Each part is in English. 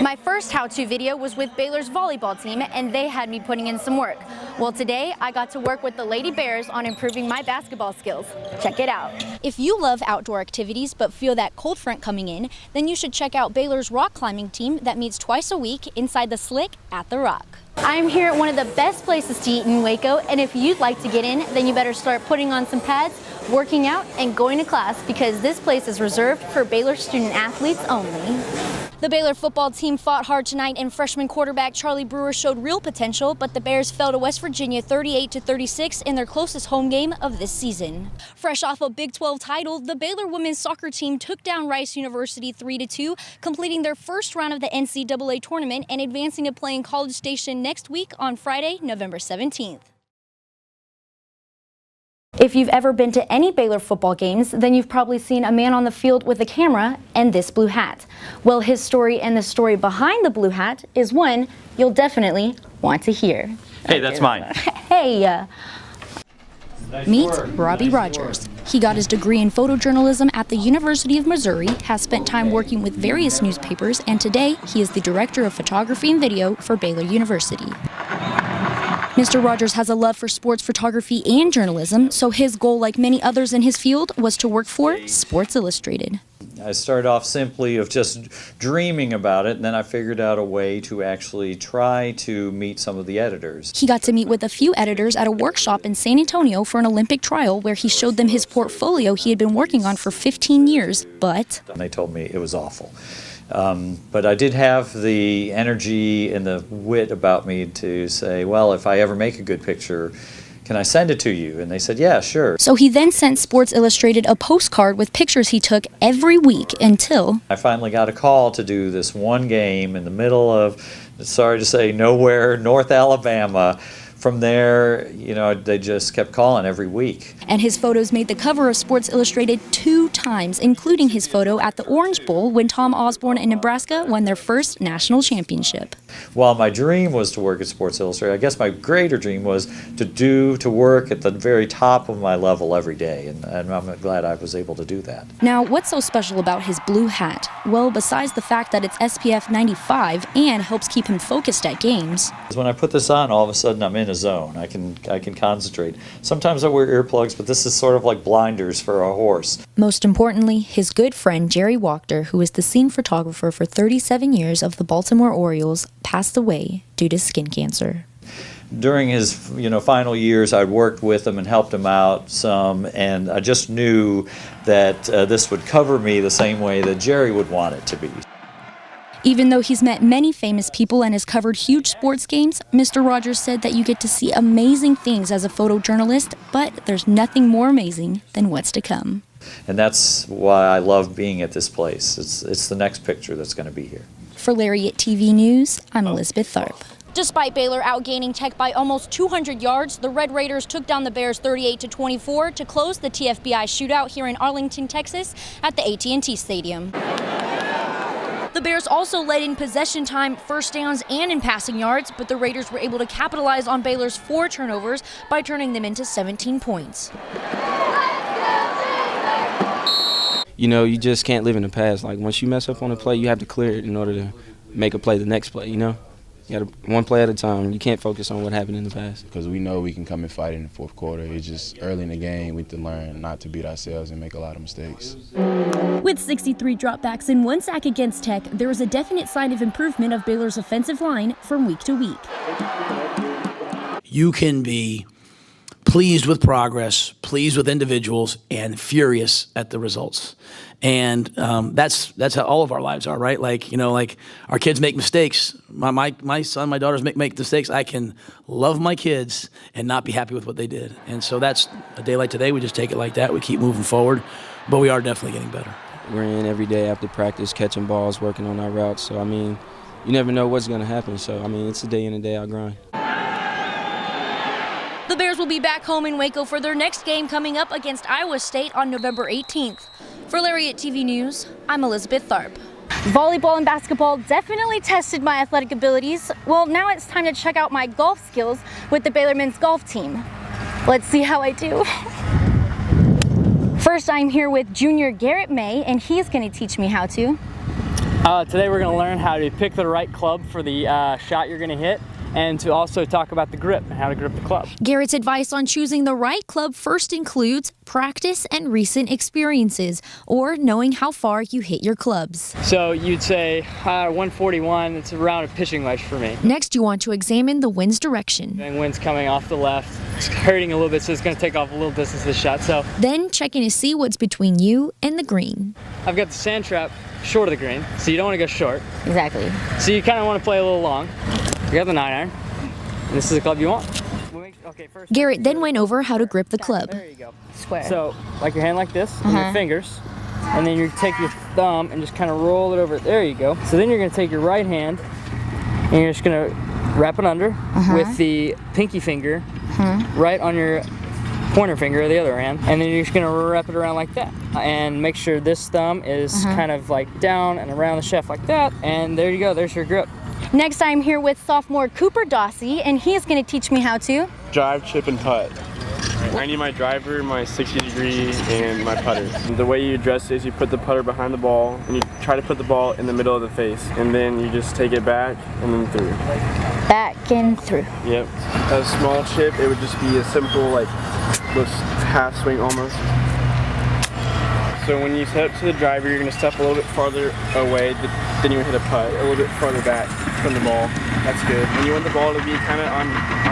My first how-to video was with Baylor's volleyball team, and they had me putting in some work. Well, today I got to work with the Lady Bears on improving my basketball skills. Check it out. If you love outdoor activities but feel that cold front coming in, then you should check out Baylor's rock climbing team that meets twice a week inside the Slick at the Rock. I'm here at one of the best places to eat in Waco, and if you'd like to get in, then you better start putting on some pads, working out, and going to class, because this place is reserved for Baylor student athletes only. The Baylor football team fought hard tonight, and freshman quarterback Charlie Brewer showed real potential, but the Bears fell to West Virginia 38-36 in their closest home game of this season. Fresh off a Big 12 title, the Baylor women's soccer team took down Rice University 3-2, completing their first round of the NCAA tournament and advancing to play in College Station next week on Friday, November 17th. If you've ever been to any Baylor football games, then you've probably seen a man on the field with a camera and this blue hat. Well, his story and the story behind the blue hat is one you'll definitely want to hear. Hey, that's mine. Hey. Meet Robbie Rogers. He got his degree in photojournalism at the University of Missouri, has spent time working with various newspapers, and today he is the director of photography and video for Baylor University. Mr. Rogers has a love for sports photography and journalism, so his goal, like many others in his field, was to work for Sports Illustrated. I started off simply of just dreaming about it, and then I figured out a way to actually try to meet some of the editors. He got to meet with a few editors at a workshop in San Antonio for an Olympic trial where he showed them his portfolio he had been working on for 15 years, but... And they told me it was awful. But I did have the energy and the wit about me to say, well, if I ever make a good picture, can I send it to you? And they said, yeah, sure. So he then sent Sports Illustrated a postcard with pictures he took every week until... I finally got a call to do this one game in the middle of, sorry to say, nowhere, North Alabama. From there, you know, they just kept calling every week. And his photos made the cover of Sports Illustrated 2 times, including his photo at the Orange Bowl when Tom Osborne and Nebraska won their first national championship. While my dream was to work at Sports Illustrated, I guess my greater dream was to work at the very top of my level every day, and I'm glad I was able to do that. Now, what's so special about his blue hat? Well, besides the fact that it's SPF 95 and helps keep him focused at games. When I put this on, all of a sudden I'm in a zone. I can concentrate. Sometimes I wear earplugs, but this is sort of like blinders for a horse. Most importantly, his good friend Jerry Wachter, who was the scene photographer for 37 years of the Baltimore Orioles, passed away due to skin cancer. During his final years, I worked with him and helped him out some, and I just knew that this would cover me the same way that Jerry would want it to be. Even though he's met many famous people and has covered huge sports games, Mr. Rogers said that you get to see amazing things as a photojournalist, but there's nothing more amazing than what's to come. And that's why I love being at this place. It's the next picture that's going to be here. For Lariat TV News, I'm Elisabeth Tharp. Despite Baylor outgaining Tech by almost 200 yards, the Red Raiders took down the Bears 38-24 to close the TFBI shootout here in Arlington, Texas at the AT&T Stadium. The Bears also led in possession time, first downs, and in passing yards, but the Raiders were able to capitalize on Baylor's 4 turnovers by turning them into 17 points. You know, you just can't live in the past. Like, once you mess up on a play, you have to clear it in order to make a play the next play, you know? You got to one play at a time. You can't focus on what happened in the past. Because we know we can come and fight in the fourth quarter. It's just early in the game, we have to learn not to beat ourselves and make a lot of mistakes. With 63 dropbacks and 1 sack against Tech, there is a definite sign of improvement of Baylor's offensive line from week to week. You can be pleased with progress, pleased with individuals, and furious at the results. And that's how all of our lives are, right? Like, like our kids make mistakes. My son, my daughters make mistakes. I can love my kids and not be happy with what they did. And so that's a day like today. We just take it like that. We keep moving forward, but we are definitely getting better. We're in every day after practice, catching balls, working on our routes. So, I mean, you never know what's going to happen. So, I mean, it's a day in and day out grind. The Bears will be back home in Waco for their next game coming up against Iowa State on November 18th. For Lariat TV News, I'm Elisabeth Tharp. Volleyball and basketball definitely tested my athletic abilities. Well, now it's time to check out my golf skills with the Baylor men's golf team. Let's see how I do. First, I'm here with junior Garrett May, and he's going to teach me how to Today we're going to learn how to pick the right club for the shot you're going to hit, and to also talk about the grip and how to grip the club. Garrett's advice on choosing the right club first includes practice and recent experiences, or knowing how far you hit your clubs. So you'd say 141, it's around a pitching wedge for me. Next, you want to examine the wind's direction. And wind's coming off the left. It's hurting a little bit, so it's going to take off a little distance this shot. So Then checking to see what's between you and the green. I've got the sand trap short of the green, so you don't want to go short. Exactly. So you kind of want to play a little long. You got the 9-iron, and this is the club you want. First, Garrett then went over how to grip the club. there you go. Square. So, like your hand like this, and your fingers, and then you take your thumb and just kind of roll it over. There you go. So then you're going to take your right hand, and you're just going to wrap it under with the pinky finger right on your pointer finger of the other hand, and then you're just going to wrap it around like that. And make sure this thumb is kind of like down and around the shaft like that, and there you go. There's your grip. Next, I'm here with sophomore Cooper Dossie, and he's going to teach me how to drive, chip, and putt. I need my driver, my 60-degree, and my putter. The way you address it is you put the putter behind the ball, and you try to put the ball in the middle of the face, and then you just take it back and then through. back and through. Yep. A small chip, it would just be a simple, like, this half swing almost. So when you set up to the driver, you're going to step a little bit farther away, then you hit a putt, a little bit farther back from the ball. That's good. And you want the ball to be kind of on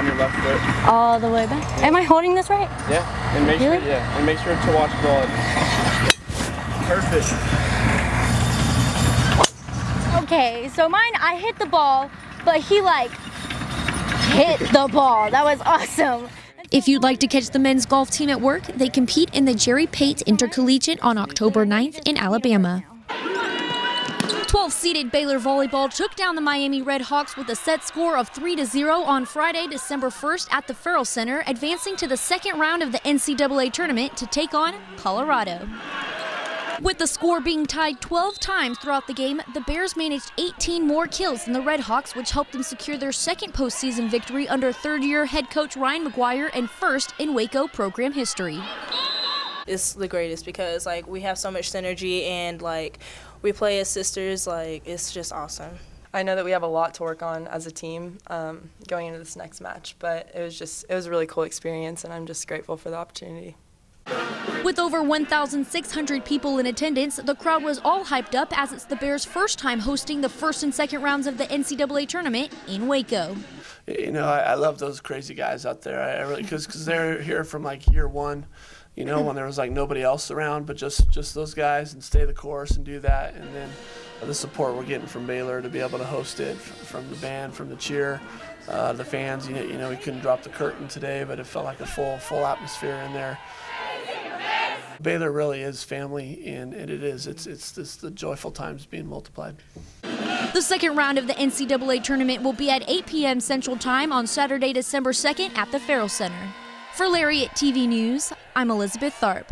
your left foot. All the way back. Yeah. Am I holding this right? Yeah. And make really? sure, and make sure to watch the ball. Perfect. Okay, so mine, I hit the ball, but he like hit the ball. That was awesome. If you'd like to catch the men's golf team at work, they compete in the Jerry Pate Intercollegiate on October 9th in Alabama. 12-seeded Baylor volleyball took down the Miami Red Hawks with a set score of 3-0 on Friday, December 1st at the Farrell Center, advancing to the second round of the NCAA tournament to take on Colorado. With the score being tied 12 times throughout the game, the Bears managed 18 more kills than the Red Hawks, which helped them secure their second postseason victory under third-year head coach Ryan McGuire and first in Waco program history. It's the greatest because, like, we have so much synergy and, like, we play as sisters. Like, it's just awesome. I know that we have a lot to work on as a team going into this next match, but it was a really cool experience, and I'm just grateful for the opportunity. With over 1,600 people in attendance, the crowd was all hyped up as it's the Bears' first time hosting the first and second rounds of the NCAA tournament in Waco. You know, I love those crazy guys out there. I really, because they're here from like year one, you know, when there was like nobody else around, but just those guys, and stay the course and do that. And then the support we're getting from Baylor to be able to host it, from the band, from the cheer, the fans. You know, we couldn't drop the curtain today, but it felt like a full atmosphere in there. Baylor really is family, and it is. It's the joyful times being multiplied. The second round of the NCAA tournament will be at 8 p.m. Central Time on Saturday, December 2nd at the Farrell Center. For Lariat TV News, I'm Elisabeth Tharp.